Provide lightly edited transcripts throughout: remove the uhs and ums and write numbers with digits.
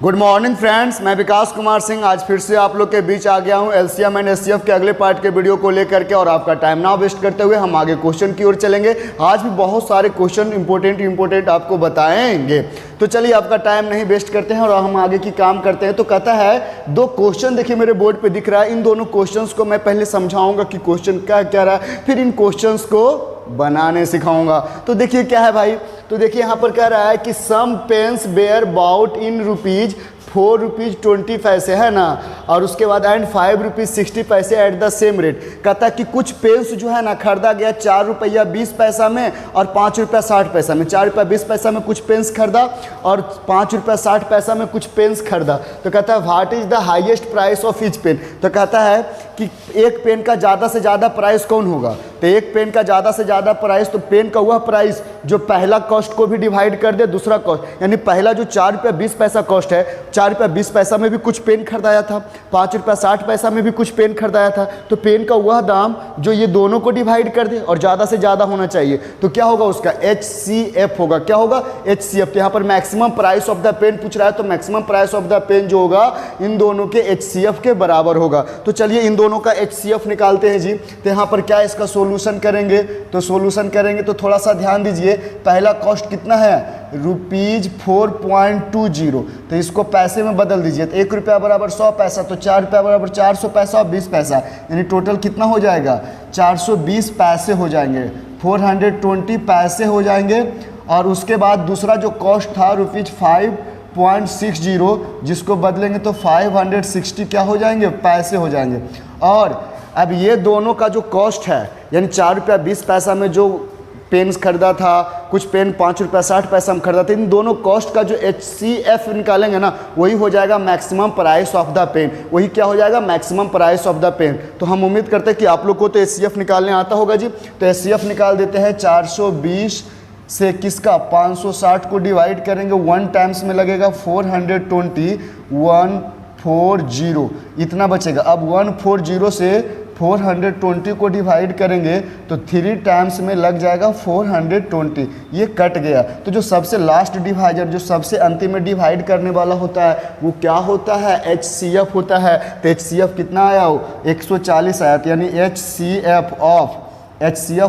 Good morning friends, मैं विकास कुमार सिंह आज फिर से आप लोग के बीच आ गया हूं एलसीएम एंड एचसीएफ के अगले पार्ट के वीडियो को लेकर के। और आपका टाइम ना वेस्ट करते हुए हम आगे क्वेश्चन की ओर चलेंगे। आज भी बहुत सारे क्वेश्चन इंपॉर्टेंट आपको बताएंगे। तो चलिए आपका टाइम नहीं वेस्ट करते हैं और हम आगे की काम करते हैं। तो कहता है दो क्वेश्चन देखिए मेरे बोर्ड पे दिख रहा है, इन दोनों क्वेश्चंस को मैं पहले समझाऊंगा कि क्वेश्चन क्या क्या रहा है, फिर इन क्वेश्चंस को बनाने सिखाऊंगा। तो देखिए क्या है भाई, तो देखिए यहाँ पर कह रहा है कि some pence bear about in rupees 4 rupees 20 पैसे है ना, और उसके बाद एंड 5 रुपीज 60 पैसे एट द सेम रेट। कहता है कि कुछ पेन्स जो है ना खरीदा गया 4 रुपया 20 पैसा में और 5 रुपया 60 पैसा में। 4 रुपया 20 पैसा में कुछ पेन्स खरीदा और 5 रुपया 60 पैसा में कुछ पेन्स खरीदा। तो कहता है what is the highest price of each pen. तो कहता है कि एक पेन का ज़्यादा से ज़्यादा प्राइस कौन होगा। तो एक पेन का ज़्यादा से ज़्यादा प्राइस, तो पेन का वह प्राइस जो पहला कॉस्ट को भी डिवाइड कर दे दूसरा कॉस्ट, यानी पहला जो 4 रुपया 20 पैसा कॉस्ट है, 4 रुपया 20 पैसा में भी कुछ पेन खरीदाया था, 5 रुपया 60 पैसा में भी कुछ पेन खरीदाया था। तो पेन का वह दाम जो ये दोनों को डिवाइड कर दे और ज़्यादा से ज़्यादा होना चाहिए, तो क्या होगा उसका HCF होगा। क्या होगा HCF। तो यहाँ पर maximum price of the pen पूछ रहा है, तो maximum price of the pen जो होगा इन दोनों के HCF के बराबर होगा। तो चलिए इन दोनों का HCF निकालते हैं जी। तो यहाँ पर क्या इसका सोल्यूशन करेंगे, तो सोल्यूशन करेंगे तो थोड़ा सा ध्यान दीजिए। पहला कॉस्ट कितना है रुपीज 4.20, तो इसको पैसे में बदल दीजिए। तो 1 रुपया बराबर 100 पैसा, तो 4 रुपया बराबर 400 पैसा और 20 पैसा, यानी टोटल कितना हो जाएगा 420 पैसे हो जाएंगे, 420 पैसे हो जाएंगे। और उसके बाद दूसरा जो कॉस्ट था रुपीज 5.60, जिसको बदलेंगे तो 560 क्या हो जाएंगे पैसे हो जाएंगे। और अब ये दोनों का जो कॉस्ट है, यानी 4 रुपया 20 पैसा में जो पेन्स खरीदा था, कुछ पेन 5 रुपया 60 पैसा में खरीदा था, इन दोनों कॉस्ट का जो HCF निकालेंगे ना वही हो जाएगा maximum price of the pen. वही क्या हो जाएगा maximum price of the pen. तो हम उम्मीद करते हैं कि आप लोग को तो HCF निकालने आता होगा जी। तो HCF निकाल देते हैं। 420 से किसका 560 को डिवाइड करेंगे 1 टाइम्स में लगेगा 420, 140 इतना बचेगा। अब 140 से 420 को डिवाइड करेंगे तो 3 टाइम्स में लग जाएगा 420, ये कट गया। तो जो सबसे लास्ट डिवाइजर, जो सबसे अंतिम में डिवाइड करने वाला होता है वो क्या होता है HCF होता है। तो HCF कितना आया हो 140 आया, तो यानी HCF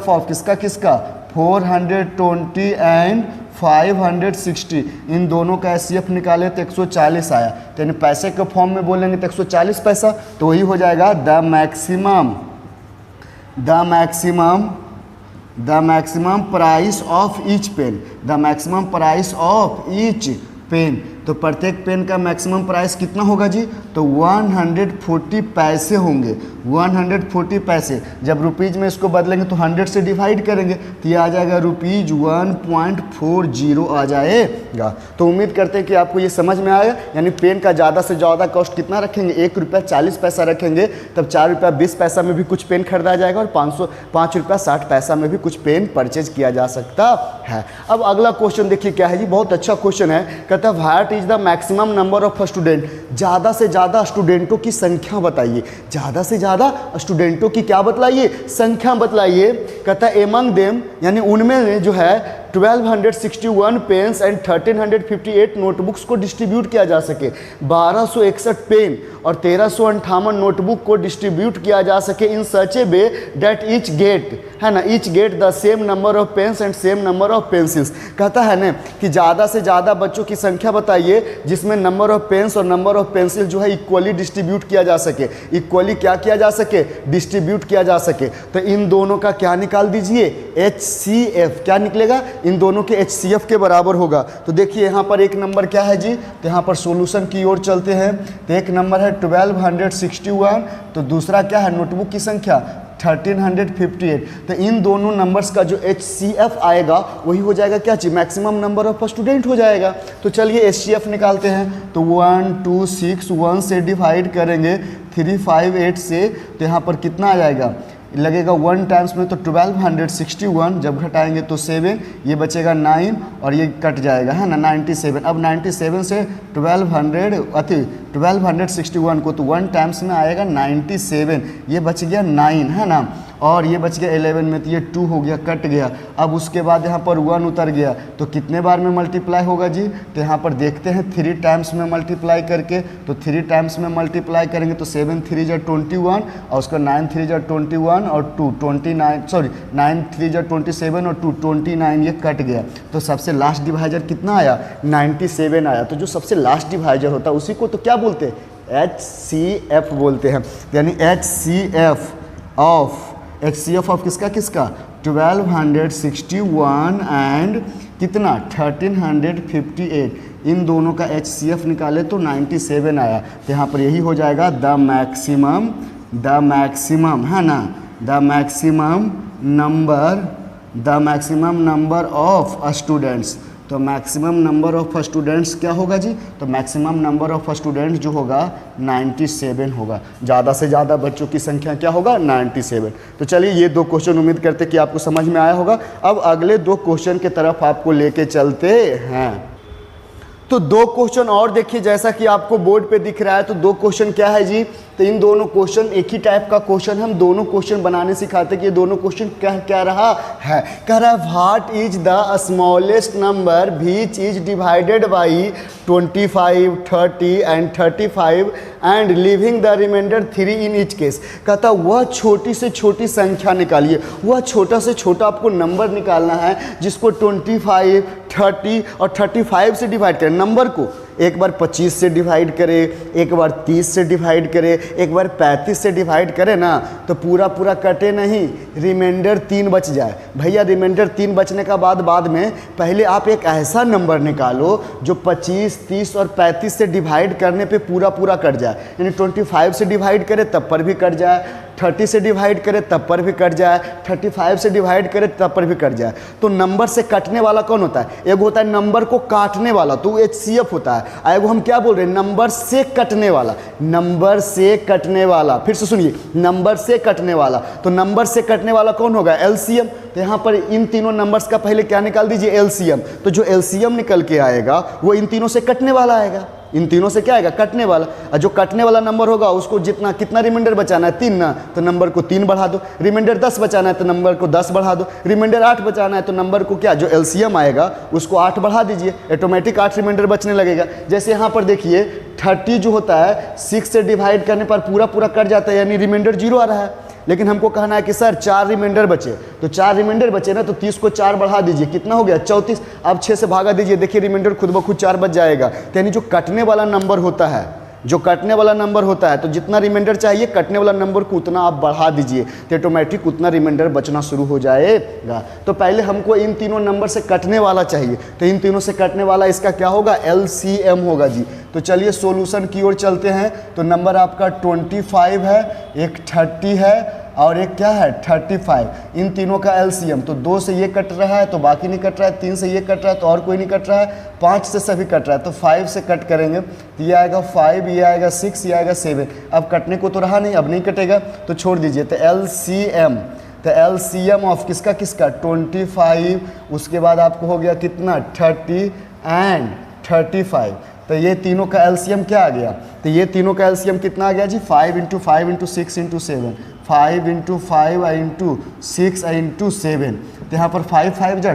ऑफ किसका किसका 420 एंड 560, इन दोनों का HCF निकाले तो 140 आया। तो यानी पैसे के फॉर्म में बोलेंगे तो 140 पैसा, तो वही हो जाएगा the maximum price of each pen, the maximum price of each pen. तो प्रत्येक पेन का मैक्सिमम प्राइस कितना होगा जी, तो 140 पैसे होंगे, 140 पैसे। जब रुपीज़ में इसको बदलेंगे तो 100 से डिवाइड करेंगे तो ये आ जाएगा रुपीज 1.40 आ जाएगा। तो उम्मीद करते हैं कि आपको ये समझ में आया। यानी पेन का ज़्यादा से ज़्यादा कॉस्ट कितना रखेंगे 1 रुपया 40 पैसा रखेंगे, तब 4 रुपया 20 पैसा में भी कुछ पेन खरीदा जाएगा और 5 रुपया 60 पैसा में भी कुछ पेन परचेज किया जा सकता है। अब अगला क्वेश्चन देखिए क्या है जी, बहुत अच्छा क्वेश्चन है। कहता है what is the maximum number of student. ज़्यादा से ज़्यादा स्टूडेंटों की संख्या बताइए। ज़्यादा से ज़्यादा स्टूडेंटों की क्या बतलाइए, संख्या बतलाइए। कहता है एमंग देम, यानी उनमें जो है 1261 पेन्स एंड 1358 नोटबुक्स को डिस्ट्रीब्यूट किया जा सके। 1261 पेन और 1358 नोटबुक को डिस्ट्रीब्यूट किया जा सके in such a way that each get, है ना, each get the same number of pens and same number of pencils. कहता है ना कि ज़्यादा से ज़्यादा बच्चों की संख्या बताइए जिसमें नंबर ऑफ पेन्स और नंबर ऑफ पेंसिल जो है इक्वली डिस्ट्रीब्यूट किया जा सके। इक्वली क्या किया जा सके, डिस्ट्रीब्यूट किया जा सके। तो इन दोनों का क्या निकाल दीजिए HCF, क्या निकलेगा इन दोनों के HCF के बराबर होगा। तो देखिए यहाँ पर एक नंबर क्या है जी, तो यहाँ पर सॉल्यूशन की ओर चलते हैं। तो एक नंबर है 1261, तो दूसरा क्या है नोटबुक की संख्या 1358। तो इन दोनों नंबर्स का जो HCF आएगा वही हो जाएगा क्या चीज मैक्सिमम नंबर ऑफ स्टूडेंट हो जाएगा। तो चलिए HCF निकालते हैं। तो 1261 से डिवाइड करेंगे 358 से, तो यहाँ पर कितना आ जाएगा लगेगा 1 टाइम्स में, तो 1261 जब घटाएंगे तो 7, ये बचेगा 9 और ये कट जाएगा, है ना 97। अब 97 से 1261 को तो 1 टाइम्स में आएगा 97, ये बच गया 9, है ना। और ये बच गया 11 में, तो ये 2 हो गया, कट गया। अब उसके बाद यहाँ पर 1 उतर गया, तो कितने बार में मल्टीप्लाई होगा जी? तो यहाँ पर देखते हैं 3 टाइम्स में मल्टीप्लाई करके, तो 3 टाइम्स में मल्टीप्लाई करेंगे तो 7 3 जा 21 और उसका 9 3 जा 21 और 2 29, सॉरी 9 3 जा 27 और 2 29, ये कट गया। तो सबसे लास्ट डिवाइजर कितना आया? 97 आया। तो जो सबसे लास्ट डिवाइजर होता है उसी को तो क्या बोलते हैं? HCF बोलते हैं। यानी HCF ऑफ किसका किसका? 1261 एंड कितना? 1358। इन दोनों का HCF निकाले तो 97 आया। तो यहाँ पर यही हो जाएगा द मैक्सिमम है ना, the maximum number of students. तो मैक्सिमम नंबर ऑफ स्टूडेंट्स क्या होगा जी? तो मैक्सिमम नंबर ऑफ स्टूडेंट्स जो होगा 97 होगा। ज़्यादा से ज़्यादा बच्चों की संख्या क्या होगा? 97। तो चलिए ये 2 क्वेश्चन उम्मीद करते कि आपको समझ में आया होगा। अब अगले 2 क्वेश्चन की तरफ आपको लेके चलते हैं। तो 2 क्वेश्चन और देखिए, जैसा कि आपको बोर्ड पे दिख रहा है। तो 2 क्वेश्चन क्या है जी? तो इन दोनों क्वेश्चन एक ही टाइप का क्वेश्चन, हम दोनों क्वेश्चन बनाने सिखाते कि ये दोनों क्वेश्चन क्या रहा है। कह रहा है what is the smallest number which is divided by 25, 30 and 35 and leaving the reminder 3 in each case. कहता वह छोटी से छोटी संख्या निकालिए, वह छोटा से छोटा आपको नंबर निकालना है जिसको 25, 30 और 35 से डिवाइड करें। नंबर को एक बार 25 से डिवाइड करे, एक बार 30 से डिवाइड करे, एक बार 35 से डिवाइड करे ना, तो पूरा कटे नहीं, रिमाइंडर 3 बच जाए। भैया रिमाइंडर 3 बचने का बाद में पहले आप एक ऐसा नंबर निकालो जो 25, 30 और 35 से डिवाइड करने पे पूरा कट जाए। यानी 25 से डिवाइड करे तब पर भी कट जाए, 30 से डिवाइड करे तब पर भी कट जाए, 35 से डिवाइड करे तब पर भी कट जाए। तो नंबर से कटने वाला कौन होता है? एक होता है नंबर को काटने वाला, तो वो HCF होता है। एगो हम क्या बोल रहे हैं? नंबर से कटने वाला, नंबर से कटने वाला। फिर से सुनिए, नंबर से कटने वाला। तो नंबर से कटने वाला कौन होगा? LCM। तो यहाँ पर इन तीनों नंबर्स का पहले क्या निकाल दीजिए? LCM। तो जो LCM निकल के आएगा वो इन तीनों से कटने वाला आएगा। इन तीनों से क्या आएगा? कटने वाला। और जो कटने वाला नंबर होगा उसको कितना रिमाइंडर बचाना है? 3 ना, तो नंबर को 3 बढ़ा दो। रिमाइंडर 10 बचाना है तो नंबर को 10 बढ़ा दो। रिमाइंडर 8 बचाना है तो नंबर को क्या, जो LCM आएगा उसको 8 बढ़ा दीजिए, ऑटोमेटिक 8 रिमाइंडर बचने लगेगा। जैसे यहाँ पर देखिए 30 जो होता है 6 से डिवाइड करने पर पूरा कट जाता है, यानी रिमाइंडर 0 आ रहा है। लेकिन हमको कहना है कि सर 4 रिमाइंडर बचे, तो 4 रिमाइंडर बचे ना, तो 30 को 4 बढ़ा दीजिए, कितना हो गया? 34। अब 6 से भागा दीजिए, देखिए रिमाइंडर खुद ब खुद 4 बच जाएगा। यानी जो कटने वाला नंबर होता है, जो कटने वाला नंबर होता है, तो जितना रिमाइंडर चाहिए कटने वाला नंबर को उतना आप बढ़ा दीजिए, तो ऑटोमेटिक उतना रिमाइंडर बचना शुरू हो जाएगा। तो पहले हमको इन तीनों नंबर से कटने वाला चाहिए, तो इन तीनों से कटने वाला इसका क्या होगा? LCM होगा जी। तो चलिए सॉल्यूशन की ओर चलते हैं। तो नंबर आपका 25 है, एक 30 है और एक क्या है? 35। इन तीनों का LCM, तो 2 से ये कट रहा है तो बाकी नहीं कट रहा है, 3 से ये कट रहा है तो और कोई नहीं कट रहा है, 5 से सभी कट रहा है, तो 5 से कट करेंगे तो ये आएगा 5, ये आएगा 6, ये आएगा 7। अब कटने को तो रहा नहीं, अब नहीं कटेगा तो छोड़ दीजिए। तो LCM ऑफ किसका 25, उसके बाद आपको हो गया कितना? 30 एंड 35। तो ये तीनों का LCM क्या आ गया? तो ये तीनों का LCM कितना आ गया जी? 5 × 5 × 6 × 7, 5 × 5 × 6 × 7। तो यहाँ पर 5 5 जा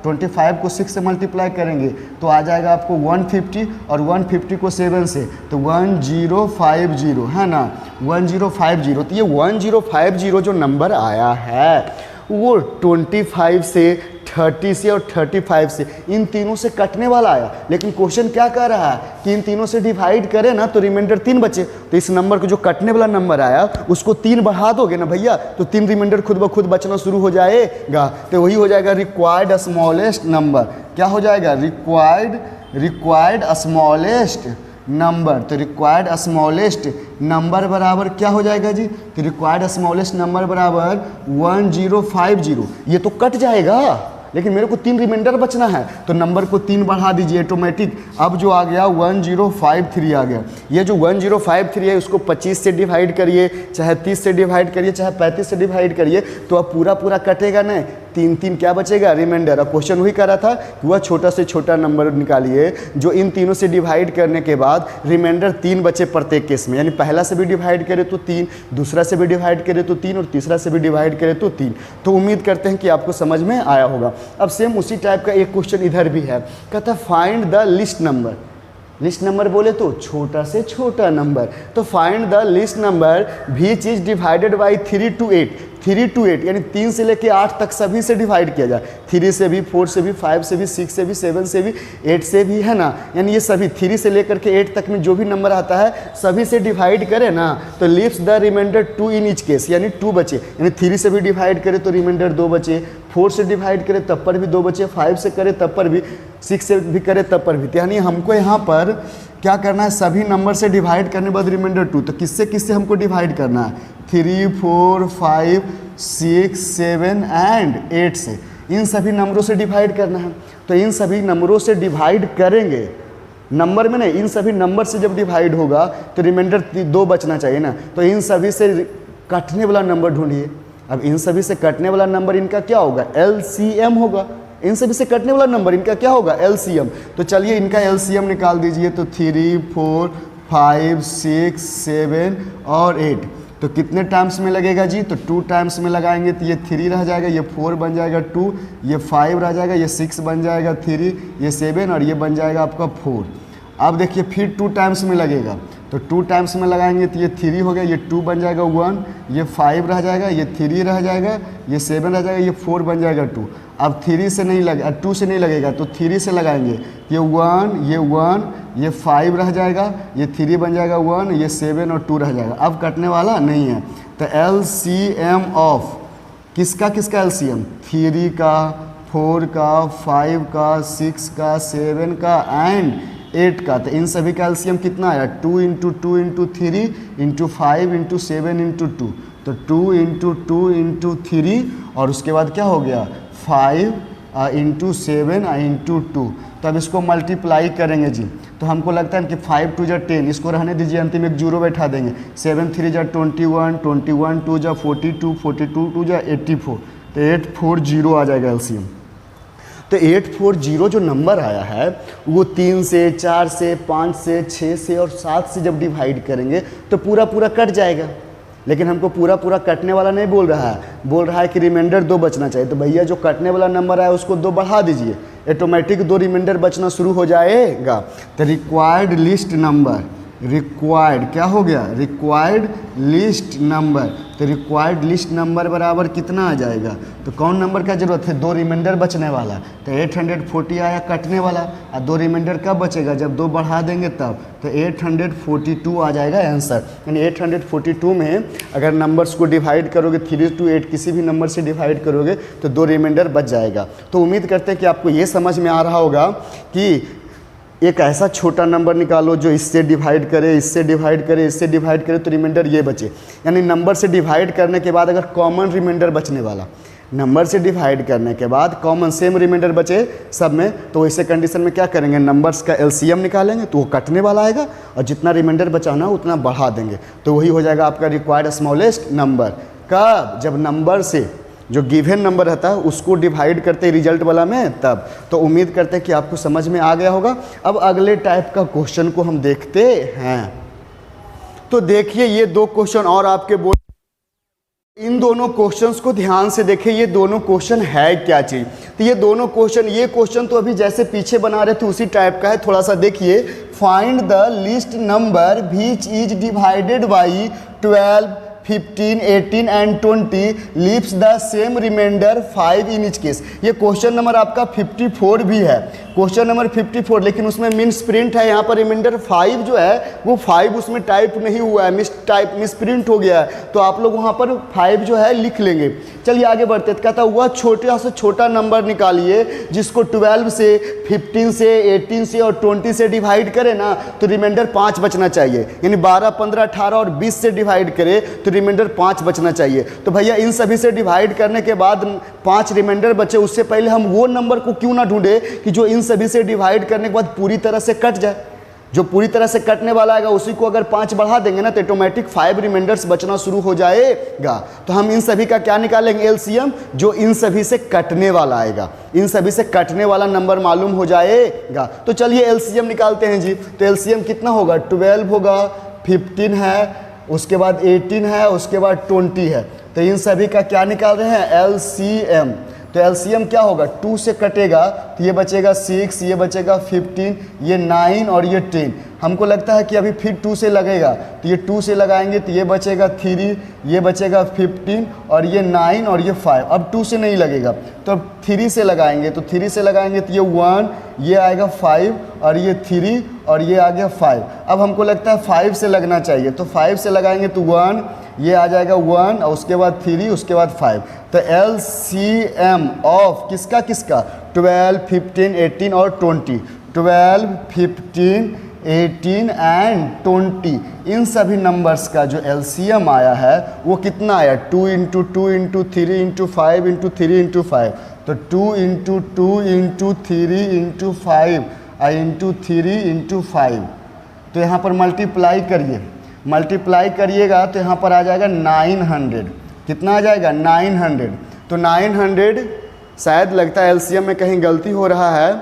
25 को 6 से मल्टीप्लाई करेंगे तो आ जाएगा आपको 150 और 150 को 7 से तो 1050 है ना, 1050। तो ये 1050 जो नंबर आया है वो 25 से, 30 से और 35 से, इन तीनों से कटने वाला आया। लेकिन क्वेश्चन क्या कह रहा है कि इन तीनों से डिवाइड करें ना तो रिमाइंडर 3 बचे। तो इस नंबर को जो कटने वाला नंबर आया उसको 3 बढ़ा दोगे ना भैया, तो 3 रिमाइंडर खुद ब खुद बचना शुरू हो जाएगा। तो वही हो जाएगा रिक्वायर्ड स्मॉलेस्ट नंबर। क्या हो जाएगा? Required smallest number. तो रिक्वायर्ड स्मॉलेस्ट नंबर बराबर क्या हो जाएगा जी? तो रिक्वायर्ड स्मॉलेस्ट नंबर बराबर 1050। ये तो कट जाएगा लेकिन मेरे को 3 रिमाइंडर बचना है, तो नंबर को 3 बढ़ा दीजिए ऑटोमेटिक। अब जो आ गया 1053 आ गया। ये जो 1053 है उसको 25 से डिवाइड करिए, चाहे 30 से डिवाइड करिए, चाहे 35 से डिवाइड करिए, तो अब पूरा कटेगा नहीं, तीन तीन क्या बचेगा, रिमाइंडर। और क्वेश्चन वही कर रहा था कि वह छोटा से छोटा नंबर निकालिए जो इन तीनों से डिवाइड करने के बाद रिमाइंडर 3 बचे प्रत्येक केस में, यानी पहला से भी डिवाइड करे तो 3, दूसरा से भी डिवाइड करे तो 3 और तीसरा से भी डिवाइड करे तो 3। तो उम्मीद करते हैं कि आपको समझ में आया होगा। अब सेम उसी टाइप का एक क्वेश्चन इधर भी है, कहता find the least number. List number बोले तो छोटा से छोटा नंबर, तो find the least number which is divided by 3 to 8। 3 to 8 यानी 3 से लेके 8 तक सभी से डिवाइड किया जाए, 3 से भी, 4 से भी, 5 से भी, 6 से भी, 7 से भी, 8 से भी, है ना। यानी ये सभी 3 से लेकर के 8 तक में जो भी नंबर आता है सभी से डिवाइड करें ना, तो leaves the reminder 2 in each case, यानी 2 बचे। यानी 3 से भी डिवाइड करें तो रिमाइंडर 2 बचे, 4 से डिवाइड करें तब पर भी 2 बचे, 5 से करें तब पर भी, 6 से भी करें तब पर भी। यानी हमको यहाँ पर क्या करना है, सभी नंबर से डिवाइड करने के बाद रिमाइंडर 2, तो किससे किससे हमको डिवाइड करना है, 3, 4, 5, 6, 7 एंड 8 से, इन सभी नंबरों से डिवाइड करना है। तो इन सभी नंबरों से डिवाइड करेंगे, नंबर में नहीं, इन सभी नंबर से जब डिवाइड होगा तो रिमाइंडर 2 बचना चाहिए ना। तो इन सभी से कटने वाला नंबर ढूंढिए। अब इन सभी से कटने वाला नंबर इनका क्या होगा, LCM होगा। इन सभी से कटने वाला नंबर इनका क्या होगा, LCM। तो चलिए इनका LCM निकाल दीजिए। तो 3, 4, 5, 6, 7 और 8, तो कितने टाइम्स में लगेगा जी, तो 2 टाइम्स में लगाएंगे तो ये 3 रह जाएगा, ये 4 बन जाएगा 2, ये 5 रह जाएगा, ये 6 बन जाएगा 3, ये 7 और ये बन जाएगा आपका 4। अब देखिए फिर 2 टाइम्स में लगेगा, तो 2 टाइम्स में लगाएंगे तो ये 3 हो गया, ये 2 बन जाएगा 1, ये 5 रह जाएगा, ये 3 रह जाएगा, ये 7 रह जाएगा, ये 4 बन जाएगा 2। अब 3 से नहीं लगे, 2 से नहीं लगेगा तो 3 से लगाएंगे, ये 1, ये 5 रह जाएगा, ये 3 बन जाएगा 1, ये 7 और 2 रह जाएगा। अब कटने वाला नहीं है, तो LCM ऑफ किसका किसका LCM, 3 का, 4 का, 5 का, 6 का, 7 का एंड 8 का। तो इन सभी का LCM कितना आया, 2 × 2 × 3 × 5 × 7 × 2, तो 2 × 2 × 3 और उसके बाद क्या हो गया 5 × 7 × 2। तो अब इसको मल्टीप्लाई करेंगे जी, तो हमको लगता है कि 5 2 10, इसको रहने दीजिए, अंतिम एक 0 बैठा देंगे, 7 3 21, 21 2 42, 42 2 84, तो 840 आ जाएगा LCM। तो 840 जो नंबर आया है वो 3 से, 4 से, 5 से, 6 से और 7 से जब डिवाइड करेंगे तो पूरा पूरा कट जाएगा। लेकिन हमको पूरा पूरा कटने वाला नहीं बोल रहा है, बोल रहा है कि रिमाइंडर 2 बचना चाहिए। तो भैया जो कटने वाला नंबर है उसको 2 बढ़ा दीजिए, ऑटोमेटिक 2 रिमाइंडर बचना शुरू हो जाएगा। तो रिक्वायर्ड लिस्ट नंबर, रिक्वायर्ड क्या हो गया, रिक्वायर्ड लिस्ट नंबर। तो रिक्वायर्ड लिस्ट नंबर बराबर कितना आ जाएगा, तो कौन नंबर का जरूरत है, 2 रिमाइंडर बचने वाला। तो 840 आया कटने वाला, और 2 रिमाइंडर कब बचेगा, जब 2 बढ़ा देंगे तब। तो 842 आ जाएगा आंसर। यानी 842 में अगर नंबर्स को डिवाइड करोगे 3 to 8 किसी भी नंबर से डिवाइड करोगे तो 2 रिमाइंडर बच जाएगा। तो उम्मीद करते हैं कि आपको ये समझ में आ रहा होगा कि एक ऐसा छोटा नंबर निकालो जो इससे डिवाइड करे, इससे डिवाइड करे, इससे डिवाइड करे, तो रिमाइंडर ये बचे। यानी नंबर से डिवाइड करने के बाद अगर कॉमन रिमाइंडर बचने वाला, नंबर से डिवाइड करने के बाद कॉमन सेम रिमाइंडर बचे सब में, तो वैसे कंडीशन में क्या करेंगे, नंबर्स का LCM निकालेंगे तो वो कटने वाला आएगा और जितना रिमाइंडर बचाना उतना बढ़ा देंगे, तो वही हो जाएगा आपका रिक्वायर्ड स्मॉलेस्ट नंबर। कब, जब नंबर से जो गिवन नंबर रहता है उसको डिवाइड करते हैं रिजल्ट वाला में तब। तो उम्मीद करते हैं कि आपको समझ में आ गया होगा। अब अगले टाइप का क्वेश्चन को हम देखते हैं। तो देखिए ये 2 क्वेश्चन और आपके बोर्ड, इन दोनों क्वेश्चंस को ध्यान से देखिए, ये दोनों क्वेश्चन है क्या चीज़। तो ये दोनों क्वेश्चन, ये क्वेश्चन तो अभी जैसे पीछे बना रहे थे उसी टाइप का है, थोड़ा सा देखिए। Find the least number which is divided by 12, 15, 18 and 20 leaves the same reminder 5 in each case. ये क्वेश्चन नंबर आपका 54 भी है, क्वेश्चन नंबर 54, लेकिन उसमें मिस प्रिंट है। यहाँ पर रिमाइंडर 5 जो है वो 5 उसमें टाइप नहीं हुआ है, मिस प्रिंट हो गया है, तो आप लोग वहाँ पर 5 जो है लिख लेंगे। चलिए आगे बढ़ते। तो कहता है वह छोटा से छोटा नंबर निकालिए जिसको 12 से, 15 से, 18 से और 20 से डिवाइड करे ना तो रिमाइंडर 5 बचना चाहिए। यानी 12, 15, 18 और 20 से डिवाइड करे तो रिमाइंडर 5 बचना चाहिए। तो भैया इन सभी से डिवाइड करने के बाद 5 रिमाइंडर बचे, उससे पहले हम वो नंबर को क्यों ना ढूंढे कि जो इन सभी से डिवाइड करने के बाद पूरी तरह से कट जाए। जो पूरी तरह से कटने वाला आएगा उसी को अगर 5 बढ़ा देंगे ना तो ऑटोमेटिक 5 रिमाइंडर्स बचना शुरू हो जाएगा। तो हम इन सभी का क्या निकालेंगे, एलसीएम, जो इन सभी से कटने वाला आएगा, इन सभी से कटने वाला नंबर मालूम हो जाएगा। तो चलिए एलसीएम निकालते हैं जी। तो एलसीएम कितना होगा, 12 होगा, 15 है, उसके बाद 18 है, उसके बाद 20 है। तो इन सभी का क्या निकाल रहे हैं, एलसीएम। तो एलसीएम क्या होगा, 2 से कटेगा तो ये बचेगा 6, ये बचेगा 15, ये 9 और ये 10। हमको लगता है कि अभी फिर 2 से लगेगा, तो ये 2 से लगाएंगे तो ये बचेगा 3, ये बचेगा 15 और ये 9 और ये 5। अब 2 से नहीं लगेगा तो अब 3 से लगाएंगे, तो 3 से लगाएंगे तो ये 1, ये आएगा 5 और ये 3 और ये आ गया 5। अब हमको लगता है 5 से लगना चाहिए, तो 5 से लगाएंगे तो 1, ये आ जाएगा 1 और उसके बाद 3, उसके बाद 5। तो एलसीएम ऑफ किसका किसका, 12, 15, 18 और 20, 12, 15, 18 एंड 20, इन सभी नंबर्स का जो एलसीएम आया है वो कितना आया, 2 × 2 × 3 × 5 × 3 × 5। तो 2 × 2 × 3 × 5 × 3 × 5। तो यहाँ पर मल्टीप्लाई करिए, मल्टीप्लाई करिएगा तो यहाँ पर आ जाएगा 900। कितना आ जाएगा, 900। तो 900 शायद लगता है एलसीएम में कहीं गलती हो रहा है,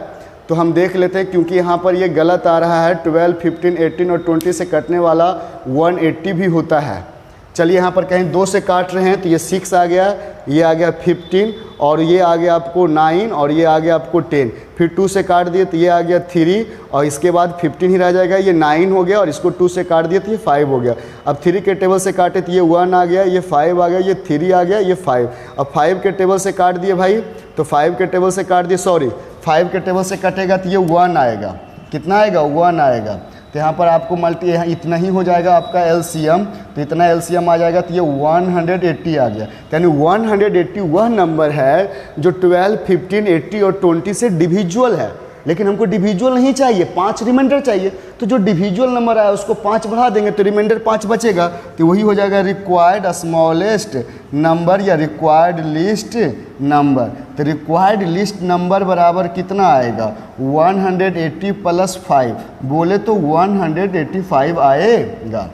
तो हम देख लेते हैं, क्योंकि यहाँ पर ये गलत आ रहा है। 12, 15, 18 और 20 से कटने वाला 180 भी होता है। चलिए यहाँ पर कहीं 2 से काट रहे हैं तो ये 6 आ गया, ये आ गया 15 और ये आ गया आपको 9 और ये आ गया आपको 10। फिर 2 से काट दिए तो ये आ गया 3 और इसके बाद 15 ही रह जाएगा, ये 9 हो गया और इसको 2 से काट दिए तो ये 5 हो गया। अब 3 के टेबल से काटे तो ये 1 आ गया, ये 5 आ गया, ये 3 आ गया, ये 5। अब 5 के टेबल से काट दिए भाई, तो 5 के टेबल से काट दिए, सॉरी 5 के टेबल से कटेगा तो ये 1 आएगा। कितना आएगा, 1 आएगा। तो यहाँ पर आपको यहाँ इतना ही हो जाएगा आपका एलसीएम। तो इतना एलसीएम आ जाएगा तो ये 180 आ गया। यानी 180 वह नंबर है जो 12, 15, 80 और 20 से डिविजुअल है। लेकिन हमको डिविजुअल नहीं चाहिए, 5 रिमाइंडर चाहिए। तो जो डिविजुअल नंबर आया उसको 5 बढ़ा देंगे तो रिमाइंडर 5 बचेगा, तो वही हो जाएगा रिक्वायर्ड स्मॉलेस्ट नंबर या रिक्वायर्ड लिस्ट नंबर। तो रिक्वायर्ड लिस्ट नंबर बराबर कितना आएगा, 180 + 5, बोले तो 185 आएगा।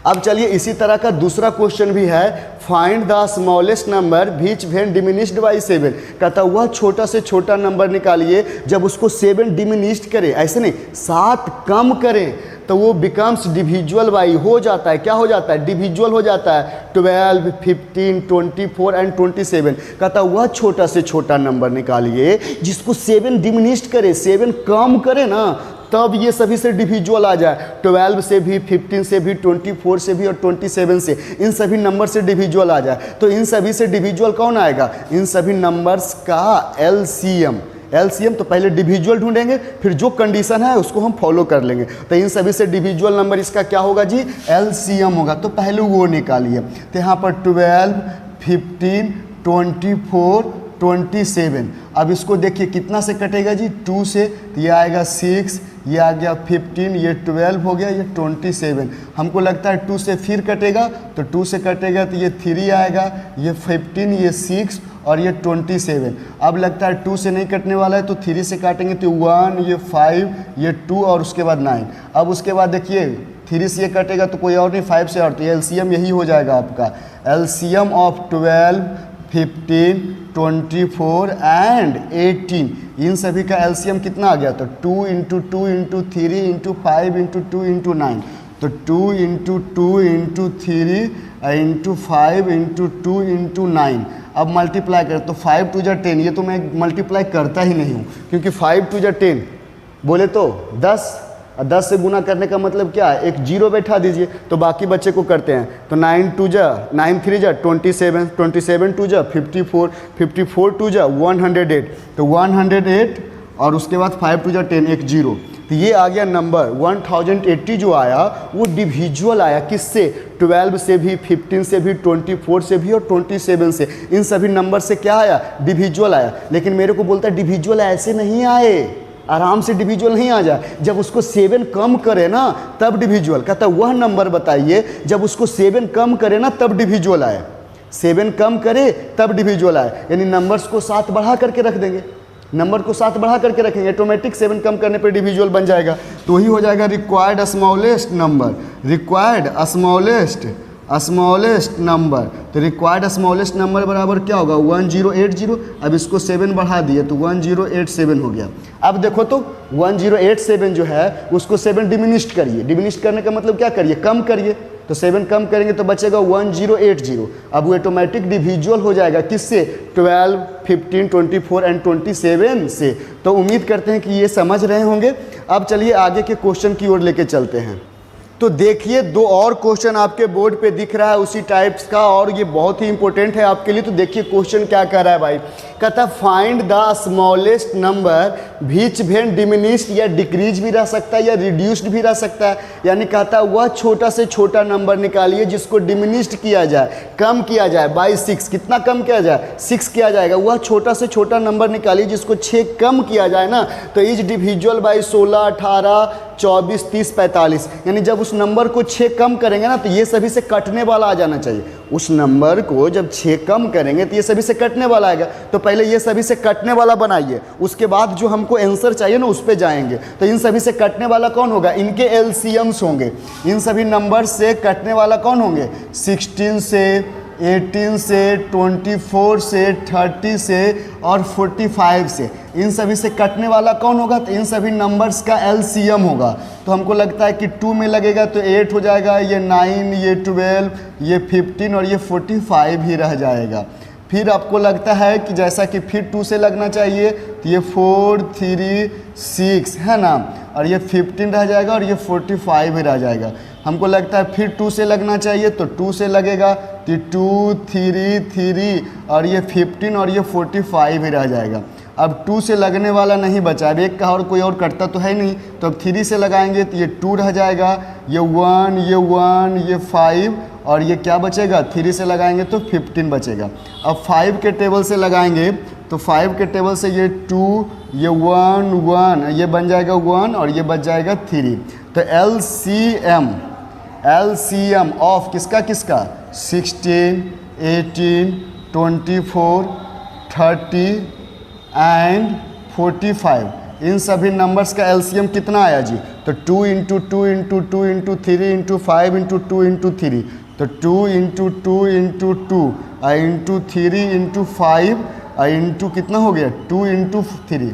अब चलिए इसी तरह का दूसरा क्वेश्चन भी है, find the smallest number which when diminished by 7। कहता वह छोटा से छोटा नंबर निकालिए जब उसको 7 डिमिनिश्ड करे, ऐसे नहीं 7 कम करें तो वो बिकम्स डिविजुअल बाई, हो जाता है, क्या हो जाता है, डिविजुअल हो जाता है। 12, 15, 24 एंड 27। कहता वह छोटा से छोटा नंबर निकालिए जिसको 7 डिमिनिश्ड करे, 7 कम करे ना, तब ये सभी से डिविजुअल आ जाए। 12 से भी, 15 से भी, 24 से भी और 27 से, इन सभी नंबर से डिविजुअल आ जाए। तो इन सभी से डिविजुअल कौन आएगा, इन सभी नंबर्स का एलसीएम। एलसीएम तो पहले डिविजुअल ढूंढेंगे, फिर जो कंडीशन है उसको हम फॉलो कर लेंगे। तो इन सभी से डिविजुअल नंबर इसका क्या होगा जी, एलसीएम होगा। तो पहले वो निकालिए। तो यहाँ पर 12, 15, 24, 27। अब इसको देखिए कितना से कटेगा जी, 2 से, तो ये आएगा 6, ये आ गया 15, ये 12 हो गया, ये 27। हमको लगता है 2 से फिर कटेगा, तो 2 से कटेगा तो ये 3 आएगा, ये 15, ये 6 और ये 27। अब लगता है 2 से नहीं कटने वाला है, तो 3 से काटेंगे तो 1, ये 5, ये 2 और उसके बाद 9। अब उसके बाद देखिए 3 से ये कटेगा तो कोई और नहीं, 5 से और, तो एलसीएम यही हो जाएगा आपका, एलसीएम ऑफ 12, 15, 24 एंड 18। इन सभी का एलसीएम कितना आ गया, तो 2 × 2 × 3 × 5 × 2 × 9। तो 2 × 2 × 3 × 5 × 2 × 9। अब मल्टीप्लाई करें तो 5 2 × 10, ये तो मैं मल्टीप्लाई करता ही नहीं हूँ, क्योंकि 5 2 × 10 बोले तो 10, और 10 से गुना करने का मतलब क्या है, एक 0 बैठा दीजिए तो बाकी बच्चे को करते हैं। तो 9 2 × 9 3 × 27, 27 2 × 54, 54 2 × 108, तो 108 और उसके बाद 5 2 × 10, एक 0। तो ये आ गया नंबर 1080 जो आया वो डिविजुअल आया, किससे, 12 से भी, 15 से भी, 24 से भी और 27 से। इन सभी नंबर से क्या आया, डिविजुअल आया। लेकिन मेरे को बोलता है डिविजुअल ऐसे नहीं आए, आराम से डिविजुअल नहीं आ जाए, जब उसको 7 कम करे ना तब डिविजुअल। कहता वह नंबर बताइए जब उसको 7 कम करे ना तब डिविजुअल आए, 7 कम करे तब डिविजुअल आए। यानी नंबर्स को 7 बढ़ा करके रख देंगे। नंबर को 7 बढ़ा करके रखेंगे, ऑटोमेटिक 7 कम करने पर डिविजुअल बन जाएगा। तो वही हो जाएगा required smallest number, required smallest number. तो रिक्वायर्ड स्मॉलेस्ट नंबर बराबर क्या होगा 1080। अब इसको 7 बढ़ा दिए तो 1087 हो गया। अब देखो तो 1087 जो है उसको 7 डिमिनिश्ड करिए, डिमिनिश्ड करने का मतलब क्या करिए, कम करिए। तो 7 कम करेंगे तो बचेगा 1080। अब वो ऑटोमेटिक डिविजुअल हो जाएगा किससे, 12, 15, 24 एंड 27 से। तो उम्मीद करते हैं कि ये समझ रहे होंगे। अब चलिए आगे के क्वेश्चन की ओर लेके चलते हैं। तो देखिए 2 और क्वेश्चन आपके बोर्ड पे दिख रहा है उसी टाइप्स का, और ये बहुत ही इंपॉर्टेंट है आपके लिए। तो देखिए क्वेश्चन क्या कह रहा है भाई, कहता है find the smallest number which when diminished या डिक्रीज भी रह सकता है या रिड्यूस्ड भी रह सकता है। यानी कहता है वह छोटा से छोटा नंबर निकालिए जिसको डिमिनिश्ड किया जाए, कम किया जाए बाई 6। कितना कम किया जाए, 6 किया जाएगा। वह छोटा से छोटा नंबर निकालिए जिसको 6 कम किया जाए ना, तो इज डिविजुअल बाई 16, 18, 24, 30, 45। यानी जब उस नंबर को 6 कम करेंगे ना तो ये सभी से कटने वाला आ जाना चाहिए। उस नंबर को जब 6 कम करेंगे तो ये सभी से कटने वाला आएगा। तो पहले ये सभी से कटने वाला बनाइए, उसके बाद जो हमको आंसर चाहिए ना उस पे जाएंगे। तो इन सभी से कटने वाला कौन होगा, इनके एलसीएम्स होंगे। इन सभी नंबर से कटने वाला कौन होंगे, 16 से, 18 से, 24 से, 30 से और 45 से। इन सभी से कटने वाला कौन होगा, तो इन सभी नंबर्स का एलसीएम होगा। तो हमको लगता है कि 2 में लगेगा तो 8 हो जाएगा, ये 9, ये 12, ये 15 और ये 45 ही रह जाएगा। फिर आपको लगता है कि जैसा कि फिर 2 से लगना चाहिए तो ये 4, 3, 6 है ना, और ये 15 रह जाएगा और ये 45 ही रह जाएगा। हमको लगता है फिर 2 से लगना चाहिए तो 2 से लगेगा तो 2, 3, 3 और ये 15 और ये 45 ही रह जाएगा। अब 2 से लगने वाला नहीं बचा, अब एक का और कोई और कटता तो है नहीं, तो अब 3 से लगाएंगे तो ये 2 रह जाएगा, ये 1, ये 1, ये 5 और ये क्या बचेगा, 3 से लगाएंगे तो 15 बचेगा। अब 5 के टेबल से लगाएंगे तो 5 के टेबल से ये 2, ये 1, 1, ये बन जाएगा 1 और ये बच जाएगा 3। तो एलसीएम ऑफ किसका किसका, 16, 18, 24, 30 एंड 45, इन सभी नंबर्स का एलसीएम कितना आया जी, तो 2 into 2 into 2 into 3 into 5 into 2 into 3। तो 2 into 2 into 2 into 3 into 5 into कितना हो गया 2 इंटू 3,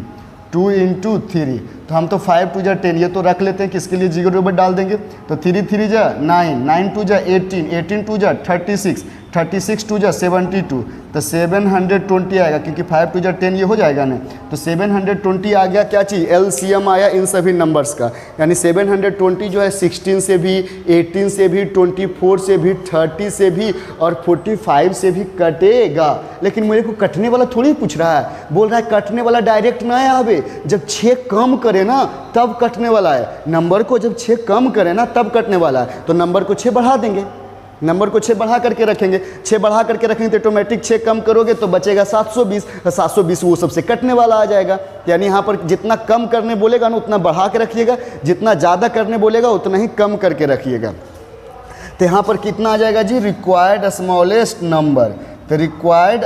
2 इंटू 3। तो हम तो 5 2 जा 10 ये तो रख लेते हैं, किसके लिए 0 डाल देंगे। तो 3 3 जा 9, 9 2 जा 18, 18 2 जा 36, 36 2 जा 72। तो 720 आएगा, क्योंकि 5 2 जा 10 ये हो जाएगा ना। तो 720 आ गया क्या चीज़, एलसीएम आया इन सभी नंबर्स का। यानी 720 जो है 16 से भी, 18 से भी, 24 से भी, 30 से भी और 45 से भी कटेगा। लेकिन मेरे को कटने वाला थोड़ी पूछ रहा है, बोल रहा है कटने वाला डायरेक्ट ना आवे, जब 6 कम करे ना तब कटने वाला है। नंबर को जब 6 कम करे ना तब कटने वाला है। तो नंबर को 6 बढ़ा देंगे, नंबर को 6 बढ़ा करके रखेंगे, 6 बढ़ा करके रखेंगे तो ऑटोमेटिक 6 कम करोगे तो बचेगा 720। 720 वो सबसे कटने वाला आ जाएगा। यानी यहाँ पर जितना कम करने बोलेगा ना उतना बढ़ा के रखिएगा, जितना ज़्यादा करने बोलेगा उतना ही कम करके रखिएगा। तो यहाँ पर कितना आ जाएगा जी, रिक्वायर्ड स्मॉलेस्ट नंबर। तो रिक्वायर्ड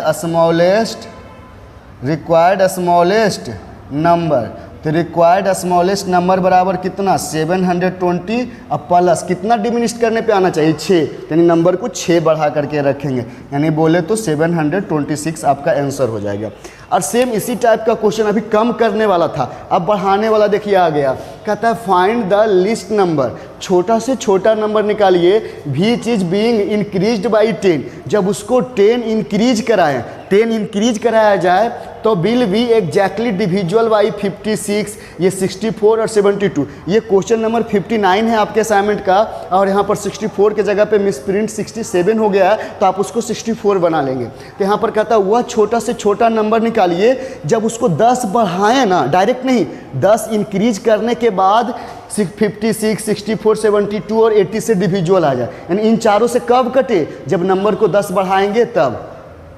स्मॉलेस्ट नंबर, तो रिक्वायर्ड स्मॉलेस्ट नंबर बराबर कितना 720 अब प्लस कितना डिमिनिश्ड करने पे आना चाहिए 6, यानी नंबर को 6 बढ़ा करके रखेंगे, यानी बोले तो 726 आपका आंसर हो जाएगा। और सेम इसी टाइप का क्वेश्चन अभी कम करने वाला था, अब बढ़ाने वाला देखिए आ गया। कहता है फाइंड द लीस्ट नंबर, छोटा से छोटा नंबर निकालिए which is being increased by 10। जब उसको 10 इंक्रीज कराएं, 10 इंक्रीज कराया जाए तो विल बी एग्जैक्टली डिविजुअल बाई 56, ये 64 और 72। ये क्वेश्चन नंबर 59 है आपके असाइनमेंट का, और यहाँ पर 64 के जगह पे मिसप्रिंट 67 हो गया है तो आप उसको 64 बना लेंगे। तो यहाँ पर कहता है वह छोटा से छोटा नंबर निकालिए जब उसको 10 बढ़ाएं ना, डायरेक्ट नहीं, 10 इंक्रीज करने के बाद 56, 64, 72 और 80 से डिविजुअल आ जाए। यानी इन चारों से कब कटे, जब नंबर को 10 बढ़ाएंगे तब।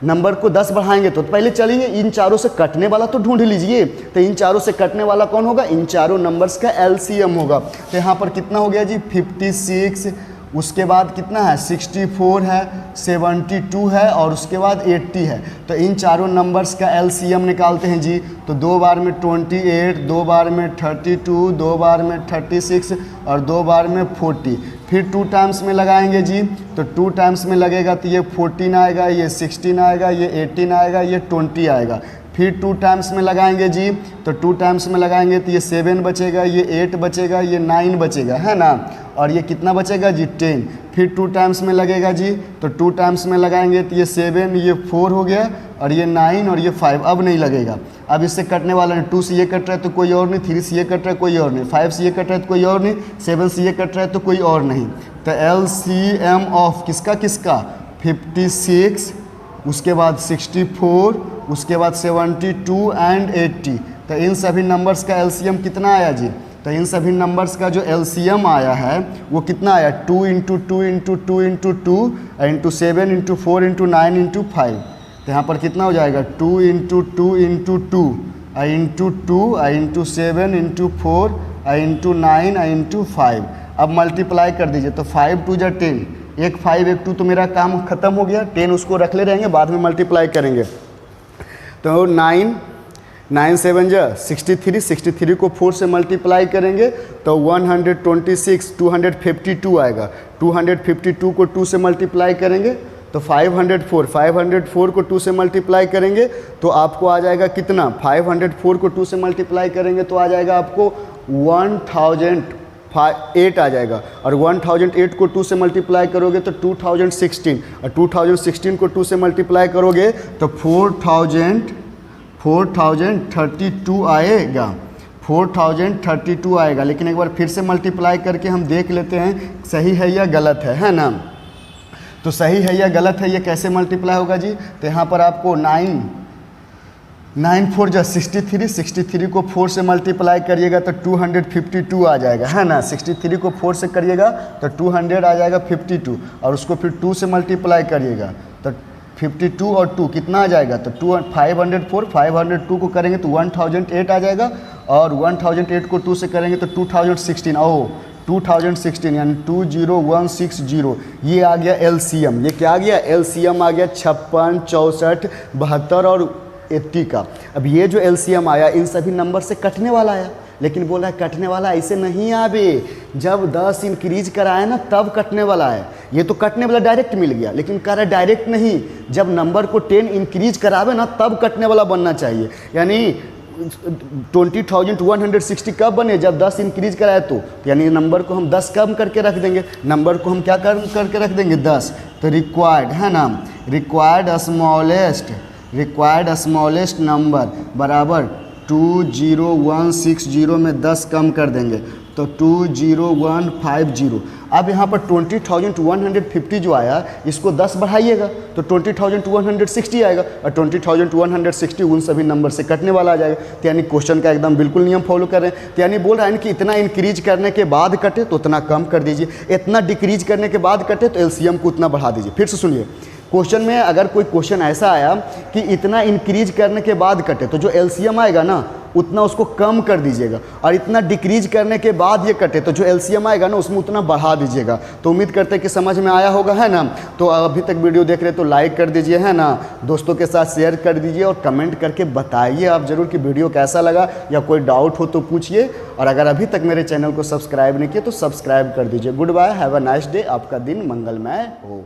नंबर को 10 बढ़ाएंगे तो पहले चलिए इन चारों से कटने वाला तो ढूंढ लीजिए। तो इन चारों से कटने वाला कौन होगा, इन चारों नंबर्स का एलसीएम होगा। तो यहाँ पर कितना हो गया जी 56 उसके बाद कितना है 64 है, 72 है और उसके बाद 80 है। तो इन चारों नंबर्स का एलसीएम निकालते हैं जी। तो 2 बार में 28, 2 बार में 32, 2 बार में 36 और 2 बार में 40। फिर 2 टाइम्स में लगाएंगे जी। तो 2 टाइम्स में लगेगा तो ये 14 आएगा, ये 16 आएगा, ये 18 आएगा, ये 20 आएगा। फिर 2 टाइम्स में लगाएंगे जी। तो 2 टाइम्स में लगाएंगे तो ये 7 बचेगा, ये 8 बचेगा, ये 9 बचेगा, है ना। और ये कितना बचेगा जी 10। फिर 2 टाइम्स में लगेगा जी। तो 2 टाइम्स में लगाएंगे तो ये 7, ये 4 हो गया और ये 9 और ये 5। अब नहीं लगेगा। अब इससे कटने वाला है, 2 से ये कट रहा है तो कोई और नहीं, 3 से ये कट रहा है कोई और नहीं, 5 से ये कट रहा है तो कोई और नहीं, 7 से ये कट रहा है तो कोई और नहीं। तो एलसीएम ऑफ किसका किसका 56, उसके बाद 64, उसके बाद 72 एंड 80। तो इन सभी नंबर्स का एलसीएम कितना आया जी। तो इन सभी नंबर्स का जो एलसीएम आया है वो कितना आया 2 into 2 into 2 into 2 into 7 into 4 into 9 into 5। तो यहाँ पर कितना हो जाएगा 2 into 2 into 2 into 2 into 7 into 4 into 9 into 5। अब मल्टीप्लाई कर दीजिए। तो 5 2 जा 10, एक 5 एक 2 तो मेरा काम ख़त्म हो गया। 10 उसको रख ले रहेंगे, बाद में मल्टीप्लाई करेंगे। तो 9 7 जा 63, 63 को 4 से मल्टीप्लाई करेंगे तो 126, 252 आएगा। 252 को 2 से मल्टीप्लाई करेंगे तो 504, 504 को 2 से मल्टीप्लाई करेंगे तो आपको आ जाएगा कितना 504 को 2 से मल्टीप्लाई करेंगे तो आ जाएगा आपको 1008 आ जाएगा। और 1008 को 2 से मल्टीप्लाई करोगे तो 2016, और 2016 को 2 से मल्टीप्लाई करोगे तो 4032 आएगा, 4032 आएगा। लेकिन एक बार फिर से मल्टीप्लाई करके हम देख लेते हैं सही है या गलत है ना। तो सही है या गलत है, ये कैसे मल्टीप्लाई होगा जी। तो यहाँ पर आपको 9 4 जा 63, 63 को 4 से मल्टीप्लाई करिएगा तो 252 आ जाएगा, है ना। 63 को 4 से करिएगा तो 200 आ जाएगा 52, और उसको फिर 2 से मल्टीप्लाई करिएगा तो 52 और 2 कितना आ जाएगा। तो 504, 502 को करेंगे तो 1008 आ जाएगा, और 1008 को 2 से करेंगे तो 2016 2016 यानी 20160। ये आ गया एलसीएम। ये क्या आ गया एलसीएम आ गया 56, 64, 72 और 80 का। अब ये जो एलसीएम आया इन सभी नंबर से कटने वाला आया, लेकिन बोला है कटने वाला ऐसे नहीं आवे, जब 10 इंक्रीज कराए ना तब कटने वाला है। ये तो कटने वाला डायरेक्ट मिल गया, लेकिन कह रहा डायरेक्ट नहीं, जब नंबर को 10 इंक्रीज करावे ना तब कटने वाला बनना चाहिए। यानी 20,160 कब बने जब 10 इंक्रीज कराए तो यानी नंबर को हम 10 कम करके रख देंगे, नंबर को हम क्या करके रख देंगे 10। तो रिक्वायर्ड है ना, रिक्वायर्ड स्मॉलेस्ट नंबर बराबर 20160 में 10 कम कर देंगे तो 20150। अब यहाँ पर 20,150 जो आया इसको 10 बढ़ाइएगा तो 20,160 आएगा, और 20,160 उन सभी नंबर से कटने वाला आ जाएगा। तो यानी क्वेश्चन का एकदम बिल्कुल नियम फॉलो कर रहे हैं। तो यानी बोल रहा है कि इतना इंक्रीज करने के बाद कटे तो उतना कम कर दीजिए, इतना डिक्रीज करने के बाद कटे तो एलसीएम को उतना बढ़ा दीजिए। फिर से सुनिए, क्वेश्चन में अगर कोई क्वेश्चन ऐसा आया कि इतना इंक्रीज करने के बाद कटे तो जो एलसीएम आएगा ना उतना उसको कम कर दीजिएगा, और इतना डिक्रीज करने के बाद ये कटे तो जो एलसीएम आएगा ना उसमें उतना बढ़ा दीजिएगा। तो उम्मीद करते हैं कि समझ में आया होगा, है ना। तो अभी तक वीडियो देख रहे तो लाइक कर दीजिए, है ना, दोस्तों के साथ शेयर कर दीजिए, और कमेंट करके बताइए आप ज़रूर कि वीडियो कैसा लगा, या कोई डाउट हो तो पूछिए। और अगर अभी तक मेरे चैनल को सब्सक्राइब नहीं किया तो सब्सक्राइब कर दीजिए। Goodbye, have a nice day, आपका दिन मंगलमय हो।